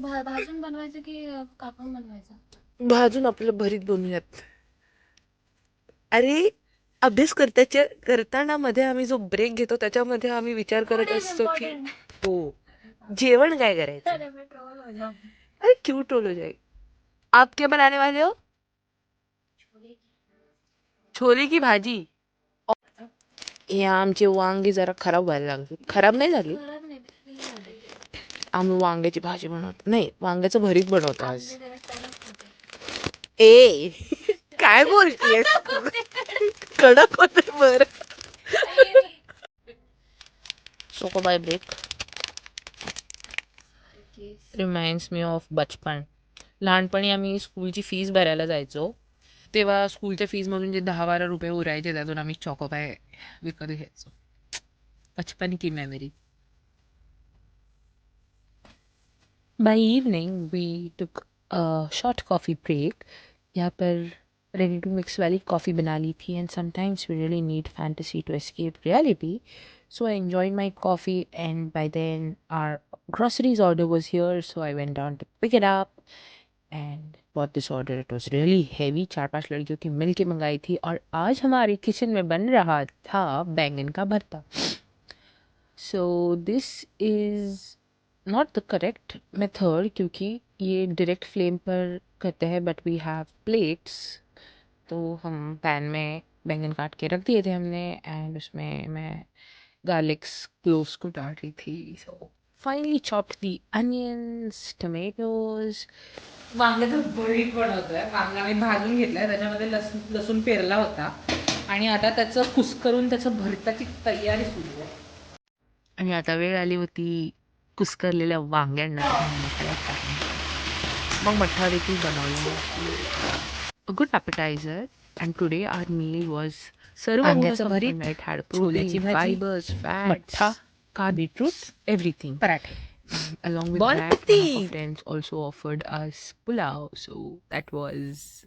भाजून बनवायचं की कापून बनवायचं? भाजून आपलं भरीत बनवूयात. अरे अभ्यास करताना मध्ये आम्ही जो ब्रेक घेतो त्याच्यामध्ये आम्ही विचार करत असतो की हो जेवण काय करायचं. अरे क्यों ट्रोल हो जाएगी. आप क्या बनाने वाले हो? छोले की भाजी. हे आमचे वांगी जरा खराब व्हायला लागले. खराब नाही झाली. आम्ही वांग्याची भाजी बनवतो. नाही, वांग्याचं भरीत बनवतो आज. ए काय बोलतेस? कडक होते बर. चोकोबाय ब्रेक रिमाइंड्स मी ऑफ बचपन. लहानपणी आम्ही स्कूलची फीस भरायला जायचो तेव्हा स्कूलच्या फीजमधून जे 10-12 रुपये उरायचे त्यातून आम्ही चॉकोपाय विकत घ्यायचो. बचपन की memory. By evening, we took a short coffee break. यहाँ पर ready to mix वाली coffee बना ली थी and sometimes we really need fantasy to escape reality. So I enjoyed my coffee and by then our groceries order was here so I went down to pick it up and bought this order. It was really heavy. 4-5 लड़कियों की mill के मंगाई थी और आज हमारे kitchen में बन रहा था बैंगन का भरता. So this is not the correct method क्योंकि ये डायरेक्ट फ्लेम पर करते हैं बट वी हैव प्लेट्स. तो हम पैन में बैंगन काट के रख दिए थे हमने एंड उसमें मैं गार्लिक्स क्लोव्स को डाल रही थी. सो फाइनली चॉप्ड दी अनियन्स टोमॅटोज. वांग्याचं भरीत बनवतो आहे. वांगा मी भाजून घेतला आहे त्याच्यामध्ये लसूण पेरला होता आणि आता त्याचं कुस्करून त्याचं भरताची तयारी सुरू आहे. आणि आता वेळ आली होती कुस्करलेल्या वांग्यांना मसाल्यात टाकून मग मठ्ठा देखील बनवला. A good appetizer and today our meal was serve वांग्याचं भरीत, इट हॅड छोल्याची प्रोटीन, भाजी, फायबर्स, मठ्ठा, फॅट्स, बीटरूट, everything. पराठे. Along with ball that, one of our पत्ती. friends also offered us pulao, so that was